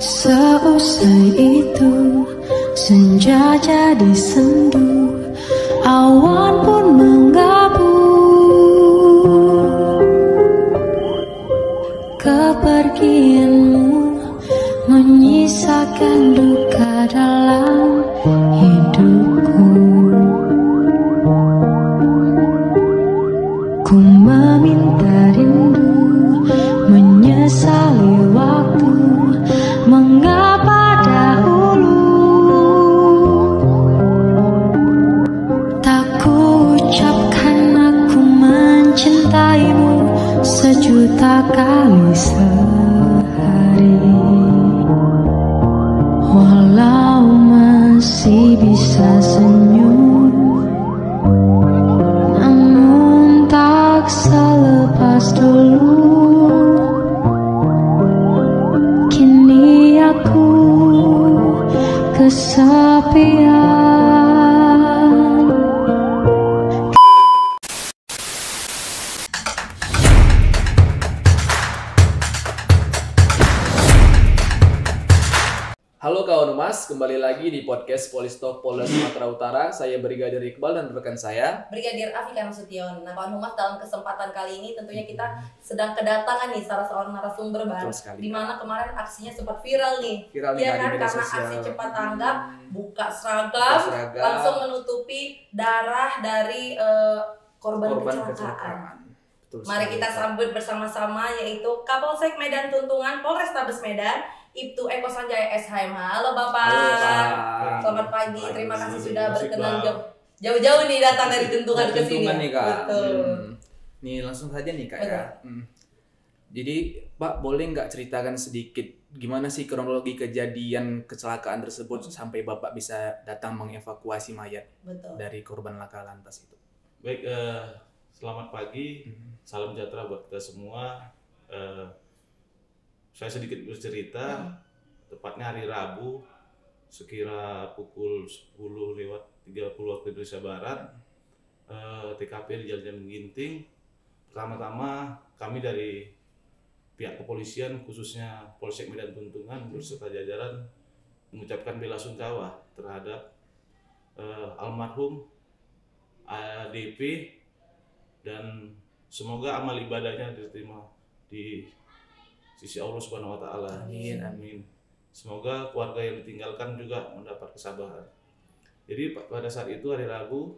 Seusai itu senja jadi sendu, awan pun menggabung. Kepergianmu menyisakan duka dalam hidupku. Ku meminta rindu, menyesali waktu, mengapa dahulu tak ku ucapkan aku mencintaimu sejuta kali sehari. Walau masih bisa senyum, namun tak selepas dulu. Kini aku kesepian. Halo kawan Mas, kembali lagi di podcast Polistalk Polda Sumatera Utara. Saya Brigadir Iqbal dan rekan saya Brigadir Afika Nasution. Nah kawan Humas, dalam kesempatan kali ini tentunya kita sedang kedatangan nih salah seorang narasumber baru, di mana kemarin aksinya sempat viral nih ya kan, di media karena sosial. aksi cepat tanggap, buka seragam, langsung menutupi darah dari korban kecelakaan. Mari kita sambut bersama-sama yaitu Kapolsek Medan Tuntungan Polrestabes Medan, Ibtu Eko Sanjaya SHMH. Halo Bapak. Halo Pak. Selamat pagi. Terima kasih sudah berkenan jauh-jauh nih datang dari Tuntungan ke sini. Nih Kak. Betul. Nih langsung saja nih Kak ya. Jadi Pak, boleh nggak ceritakan sedikit gimana sih kronologi kejadian kecelakaan tersebut sampai Bapak bisa datang mengevakuasi mayat dari korban laka lantas itu? Baik, selamat pagi. Salam sejahtera buat kita semua. Saya sedikit bercerita, tepatnya hari Rabu, sekira pukul 10:30 waktu Indonesia Barat, TKP di Jalan Ginting. Pertama-tama kami dari pihak kepolisian, khususnya Polsek Medan Tuntungan beserta jajaran, mengucapkan bela sungkawa terhadap almarhum ADP, dan semoga amal ibadahnya diterima di sisi Allah Subhanahu wa Ta'ala. Amin. Amin. Semoga keluarga yang ditinggalkan juga mendapat kesabaran. Jadi pada saat itu hari Rabu,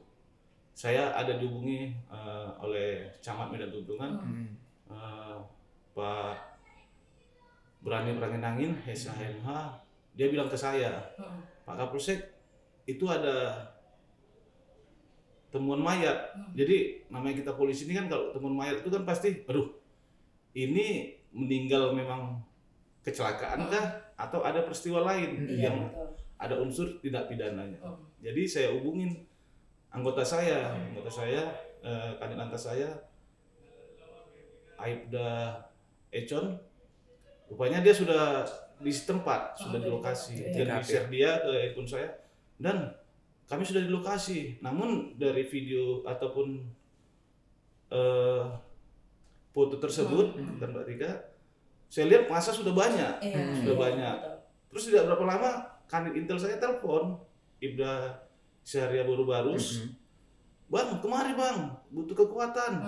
saya ada dihubungi oleh Camat Medan Tuntungan, Pak Berani Pranginangin SHMH. Dia bilang ke saya, Pak Kapolsek, itu ada temuan mayat. Jadi namanya kita polisi ini kan, kalau temuan mayat itu kan pasti, aduh, ini meninggal memang kecelakaan kah atau ada peristiwa lain yang ada unsur tindak pidananya. Jadi saya hubungin anggota saya, Kanit Lantas saya, Aibda Econ. Rupanya dia sudah di setempat, sudah di lokasi. Dan di-share dia ke akun saya, dan kami sudah di lokasi. Namun dari video ataupun foto tersebut dan Mbak Rika, saya lihat masa sudah banyak, banyak. Terus tidak berapa lama Kanit Intel saya telepon, Ibda Syahria Baru-Barus, Bang, kemari Bang, butuh kekuatan.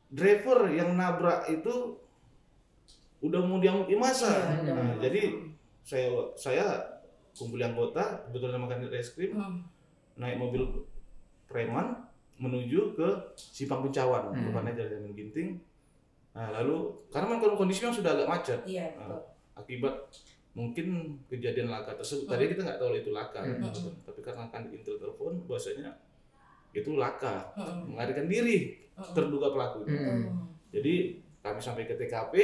Driver yang nabrak itu udah mau diangkut masa. Jadi saya kumpul anggota, kebetulan sama Kanit Reskrim, naik mobil preman menuju ke Simpang Pencawan, depannya Jalan Ginting. Nah, lalu karena kondisinya sudah agak macet, akibat mungkin kejadian laka tersebut. Tadi kita nggak tahu itu laka, tapi karena kan Intel telepon, bahwasanya itu laka, melarikan diri terduga pelakunya. Jadi kami sampai ke TKP,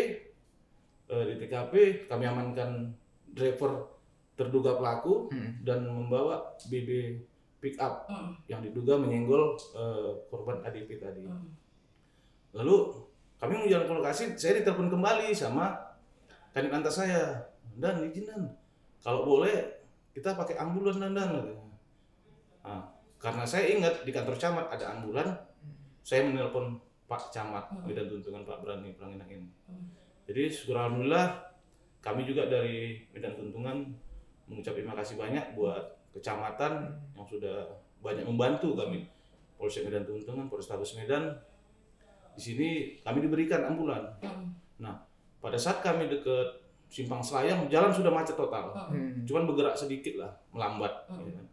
di TKP kami amankan driver terduga pelaku dan membawa BB pick up yang diduga menyenggol korban ADP tadi. Lalu kami menjalankan lokasi, saya ditelepon kembali sama Kanit Lantas saya, dan izinan kalau boleh kita pakai ambulan dan karena saya ingat di kantor camat ada ambulan, saya menelpon Pak Camat Medan Tuntungan, Pak Berani Pranginangin. Jadi syukur alhamdulillah kami juga dari Medan Tuntungan mengucap terima kasih banyak buat kecamatan yang sudah banyak membantu kami. Polsek Medan Tuntungan, Polrestabes Medan. Di sini kami diberikan ambulan. Nah, pada saat kami dekat Simpang Selayang, jalan sudah macet total. Cuman bergerak sedikit lah, melambat. Ya kan.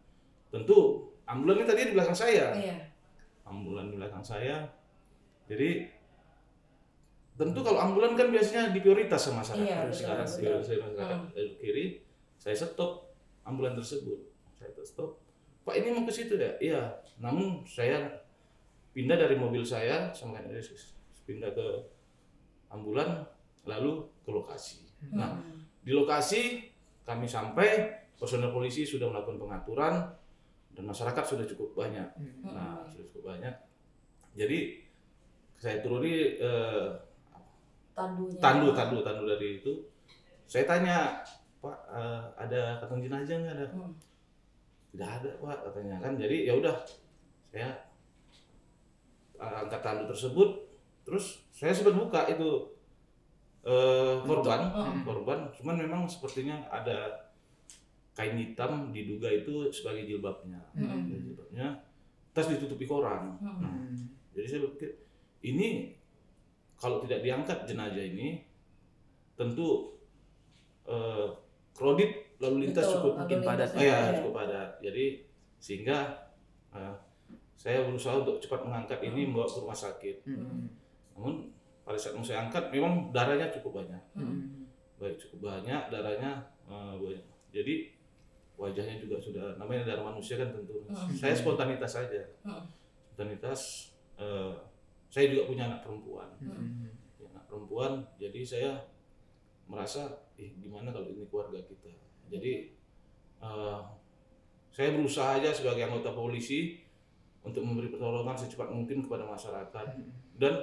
Tentu ambulan ini tadi di belakang saya. Ambulan di belakang saya. Jadi tentu kalau ambulan kan biasanya diprioritas sama masyarakat. Sekarang saya masyarakat kiri, saya stop ambulan tersebut. Saya stop. Pak, ini mau ke situ ya? Iya. Namun saya pindah dari mobil saya sama pindah ke ambulan lalu ke lokasi. Nah, di lokasi kami sampai, personel polisi sudah melakukan pengaturan dan masyarakat sudah cukup banyak. Nah, sudah cukup banyak. Jadi saya turuni tandu dari itu. Saya tanya, Pak, ada kantong jenazah nggak ada? Tidak ada, Pak, katanya kan. Jadi ya udah, saya angkat tandu tersebut, terus saya sempat buka itu korban, cuman memang sepertinya ada kain hitam diduga itu sebagai jilbabnya, terus ditutupi koran. Nah, jadi saya berpikir ini kalau tidak diangkat jenazah ini, tentu kredit lalu lintas cukup padat. Cukup padat. Jadi sehingga saya berusaha untuk cepat mengangkat ini membawa ke rumah sakit. Namun pada saat mau saya angkat memang darahnya cukup banyak. Cukup banyak darahnya banyak. Jadi wajahnya juga sudah, namanya darah manusia kan tentu. Saya spontanitas saja. Spontanitas. Saya juga punya anak perempuan. Anak perempuan, jadi saya merasa gimana kalau ini keluarga kita. Jadi saya berusaha aja sebagai anggota polisi untuk memberi pertolongan secepat mungkin kepada masyarakat. Dan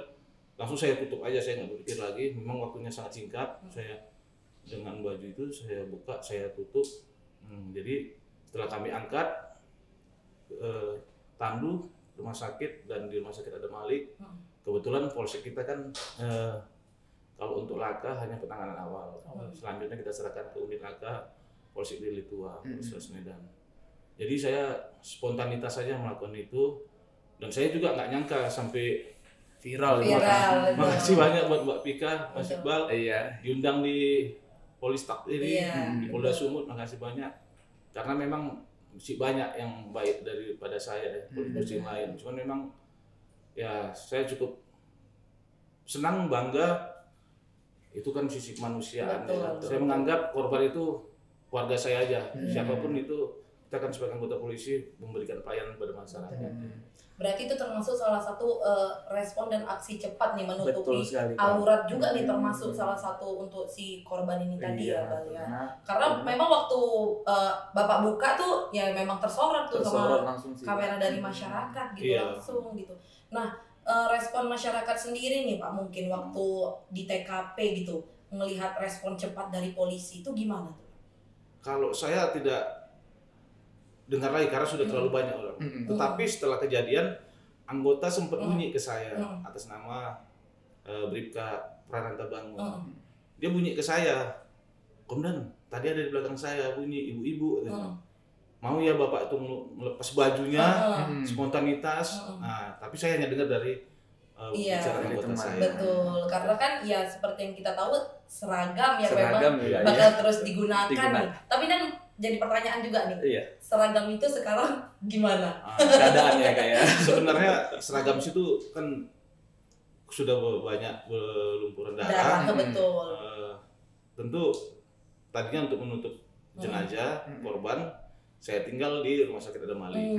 langsung saya tutup aja, saya nggak berpikir lagi. Memang waktunya sangat singkat. Saya dengan baju itu saya buka, saya tutup. Jadi setelah kami angkat tandu rumah sakit, dan di rumah sakit ada Malik. Kebetulan polsek kita kan kalau untuk laka hanya penanganan awal. Selanjutnya kita serahkan ke unit laka Polsek Lili Tua, Polres Medan. Jadi saya spontanitas saja melakukan itu, dan saya juga nggak nyangka sampai viral. Makasih banyak buat Mbak Pika, Mas Iqbal, diundang di Polistak ini, di Polda Sumut. Makasih banyak, karena memang masih banyak yang baik daripada saya, polisi lain. Cuman memang ya saya cukup senang, bangga. Itu kan sisi kemanusiaan. Saya menganggap korban itu keluarga saya aja. Siapapun itu, kita kan sebagai anggota polisi memberikan pelayanan kepada masyarakat. Berarti itu termasuk salah satu respon dan aksi cepat nih menutupi aurat juga nih, termasuk salah satu untuk si korban ini tadi ya, Bang ya. Karena memang waktu Bapak buka tuh ya memang tersorot tuh sama kamera dari masyarakat gitu, langsung gitu. Nah, respon masyarakat sendiri nih Pak, mungkin waktu di TKP gitu melihat respon cepat dari polisi itu gimana tuh? Kalau saya tidak dengar lagi karena sudah terlalu banyak orang. Tetapi setelah kejadian, anggota sempat bunyi ke saya atas nama Bribka Prananta Bangun. Dia bunyi ke saya, Komandan, tadi ada di belakang saya bunyi ibu-ibu. Mau ya Bapak itu melepas bajunya, spontanitas. Nah, tapi saya hanya dengar dari bicara anggota saya. Betul, karena kan ya seperti yang kita tahu seragam memang bakal terus digunakan nih. Tapi dan jadi pertanyaan juga nih, seragam itu sekarang gimana? Keadaannya kayak sebenarnya seragam itu kan sudah banyak berlumpuran darah. Betul. Tentu tadinya untuk menutup jenazah korban, saya tinggal di rumah sakit ada Malik.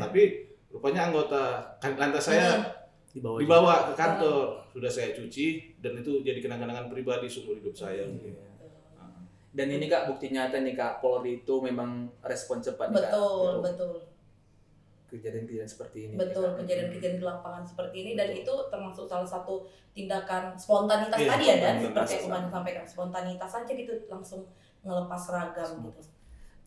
Tapi rupanya anggota lantas saya dibawa ke kantor, sudah saya cuci, dan itu jadi kenang-kenangan pribadi seumur hidup saya. Dan ini Kak, bukti nyata nih Kak, Polri itu memang respon cepat nih Kak. Betul. Kejadian-kejadian seperti ini. Betul, kejadian-kejadian di lapangan seperti ini, dan itu termasuk salah satu tindakan spontanitas tadi ya, dan seperti yang sampaikan, spontanitas aja gitu, langsung ngelepas seragam gitu.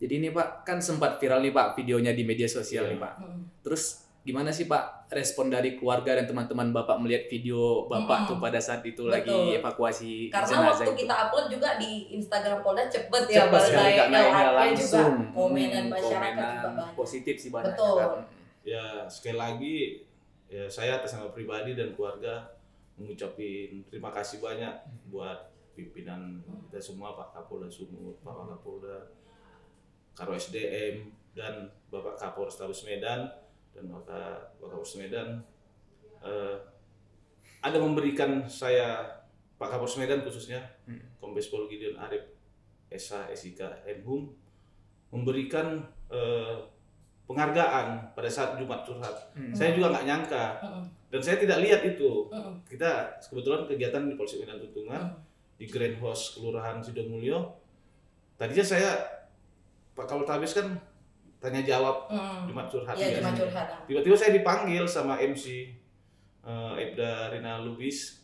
Jadi ini Pak, kan sempat viral nih Pak videonya di media sosial nih Pak. Terus Gimana sih Pak respon dari keluarga dan teman-teman Bapak melihat video Bapak tuh pada saat itu lagi evakuasi karena jenazah waktu itu? kita upload juga di Instagram Polda cepet ya, Cepet sekali Kak naiknya juga langsung. komenan masyarakat juga Komenan banyak. positif sih banyak. Betul. Kak. Ya sekali lagi ya saya atas nama pribadi dan keluarga mengucapin terima kasih banyak buat pimpinan kita semua, Pak Kapolda Sumut, Pak Kapolda, Karo SDM, dan Bapak Kapolrestabes Medan dan Bapak Kapolres Medan ada memberikan saya, Pak Kapolres Medan khususnya Kombes Pol Gideon Arif SH SIK Enhum, memberikan penghargaan pada saat Jumat Curhat. Saya juga nggak nyangka dan saya tidak lihat itu. Kita kebetulan kegiatan di Polsek Medan Tuntungan di Grand House Kelurahan Sidomulyo. Tadinya saya Pak Kapolres kan tanya jawab Jumat Curhat. Iya, Jumat Curhat. Tiba-tiba saya dipanggil sama MC Ibda Rina Lubis,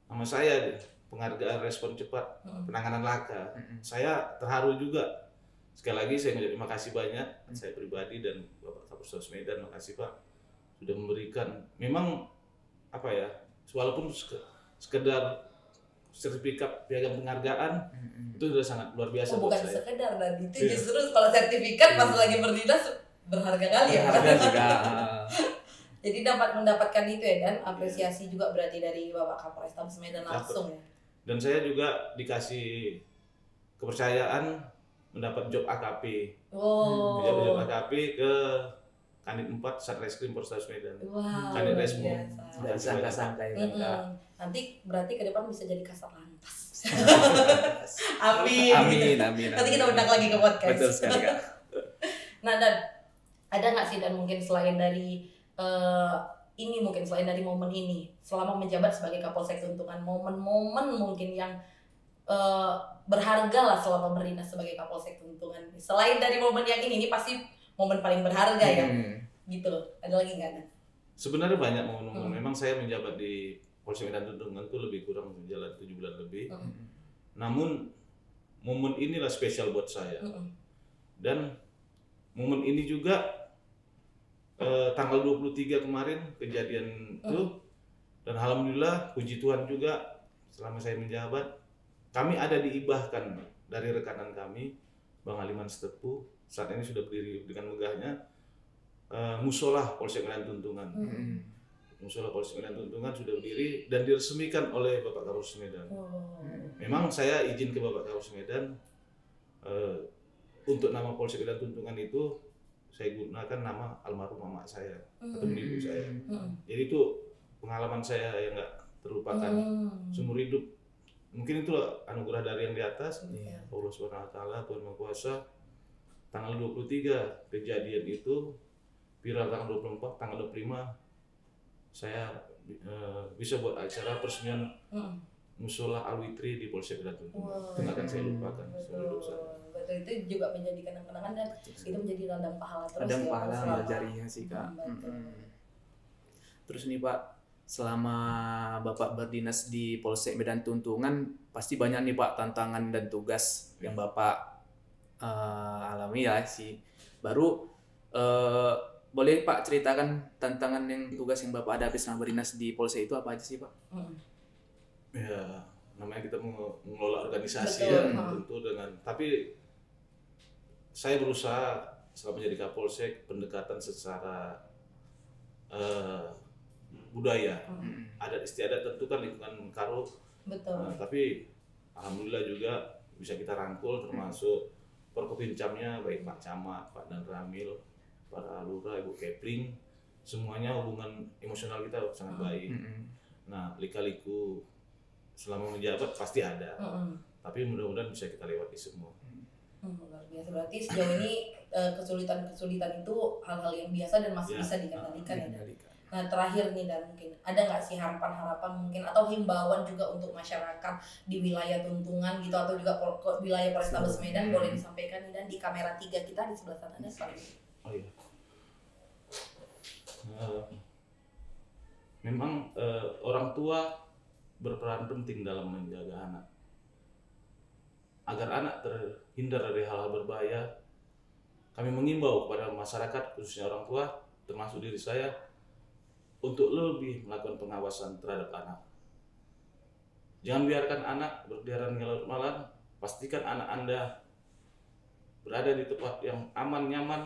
sama saya penghargaan respon cepat penanganan laka. Saya terharu juga. Sekali lagi saya mengucapkan terima kasih banyak saya pribadi dan Bapak Kapolres Medan, makasih Pak sudah memberikan. Memang apa ya, walaupun sekedar sertifikat piagam penghargaan itu sudah sangat luar biasa buat bukan saya. sekedar, dan itu justru kalau sertifikat pas lagi berdinas berharga kali ya. Berharga juga. Jadi dapat mendapatkan itu ya kan, apresiasi juga berarti dari Bapak Kapolrestabes Medan langsung ya. Dan saya juga dikasih kepercayaan mendapat job AKP. Job AKP ke Kanit 4 Satreskrim Polrestabes Medan. Wow. Kanit Resmo. Dan sangka-sangka ya. Nanti berarti ke depan bisa jadi kasat lantas. Amin. Nanti kita undang lagi ke podcast. Betul sekali Kak. Nah, dan ada nggak sih dan mungkin selain dari selain dari momen ini selama menjabat sebagai Kapolsek Tuntungan, momen-momen mungkin yang berharga lah selama berdinas sebagai Kapolsek Tuntungan. Selain dari momen yang ini pasti momen paling berharga ya. Gitu loh. Ada lagi nggak ada? Sebenarnya banyak momen-momen. Memang saya menjabat di Polsek Medan Tuntungan itu lebih kurang berjalan 7 bulan lebih. Namun momen inilah spesial buat saya. Dan momen ini juga tanggal 23 kemarin kejadian itu, dan alhamdulillah puji Tuhan juga selama saya menjabat kami ada diibahkan dari rekanan kami Bang Aliman Setepu, saat ini sudah berdiri dengan megahnya Musola Polsek Medan Tuntungan. Musola Polsek Medan Tuntungan sudah berdiri dan diresmikan oleh Bapak Kapolres Medan. Memang saya izin ke Bapak Kapolres Medan untuk nama Polsek Medan Tuntungan itu saya gunakan nama almarhum mama saya atau ibu saya. Jadi itu pengalaman saya yang nggak terlupakan seumur hidup. Mungkin itu anugerah dari yang di atas. Allah Subhanahu Wa Taala, Tuhan Maha Kuasa. Tanggal 23 kejadian itu, viral tanggal 24, tanggal 25 saya bisa buat acara peresmian Musola Al-Witri di Polsek Medan Tuntungan. Itu nggak akan saya lupakan seumur hidup saya. Betul, itu juga menjadi kenang-kenangan dan itu menjadi ladang pahala terus Ladang ya. pahala belajarnya sih Kak. Terus nih Pak, selama Bapak berdinas di Polsek Medan Tuntungan pasti banyak nih Pak tantangan dan tugas yang Bapak alami ya sih. Baru boleh Pak ceritakan tantangan yang tugas yang Bapak hadapi selama berdinas di Polsek itu apa aja sih Pak? Ya, namanya kita mengelola organisasi. Betul. Ya, tentu dengan, tapi saya berusaha selama menjadi Kapolsek pendekatan secara budaya, adat istiadat tentu kan lingkungan Karo. Betul. Tapi alhamdulillah juga bisa kita rangkul termasuk Porkopincamnya, baik Pak Camat, Pak Dan Ramil, para lurah, Ibu Kepling, semuanya hubungan emosional kita sangat baik. Nah, lika-liku selama menjabat pasti ada, tapi mudah-mudahan bisa kita lewati semua. Luar biasa, berarti sejauh ini kesulitan-kesulitan itu hal-hal yang biasa dan masih bisa dikendalikan ya. Nah terakhir nih, dan mungkin ada nggak sih harapan-harapan mungkin atau himbauan juga untuk masyarakat di wilayah Tuntungan gitu atau juga wilayah Polrestabes Medan, boleh disampaikan nih dan di kamera 3 kita di sebelah sana ada Pak. Oh iya. Memang orang tua berperan penting dalam menjaga anak. Agar anak terhindar dari hal-hal berbahaya, kami mengimbau kepada masyarakat khususnya orang tua termasuk diri saya, untuk lebih melakukan pengawasan terhadap anak. Jangan biarkan anak berkeliaran di larut malam. Pastikan anak Anda berada di tempat yang aman, nyaman,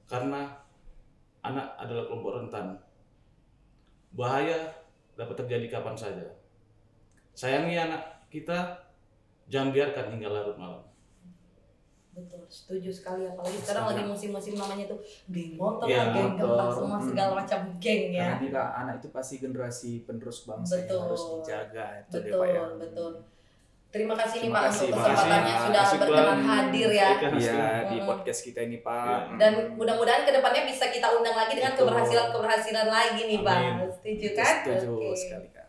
karena anak adalah kelompok rentan. Bahaya dapat terjadi kapan saja. Sayangi anak kita, jangan biarkan hingga larut malam. Betul, setuju sekali. Apalagi sekarang lagi musim-musim namanya tuh geng motor, Ya, geng gempa, semua segala macam geng ya. Karena dia anak itu pasti generasi penerus bangsa Betul. yang harus dijaga. Itu deh, Betul, Pak, ya. betul. Terima kasih nih Terima Pak kasih, untuk Pak. kesempatannya Makasih. sudah Asik berkenan banget. hadir ya. Iya, di podcast kita ini, Pak. Dan mudah-mudahan kedepannya bisa kita undang lagi dengan Betul. keberhasilan lagi nih Pak. Amin. Setuju kan? Setuju Oke. sekali, Kak.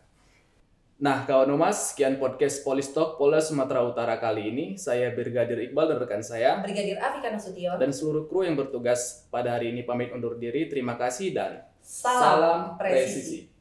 Nah, kawan Umas, sekian podcast Polistalk Polda Sumatera Utara kali ini. Saya Brigadir Iqbal dan rekan saya Brigadir Afika Nasution. dan seluruh kru yang bertugas pada hari ini pamit undur diri. Terima kasih dan Salam presisi.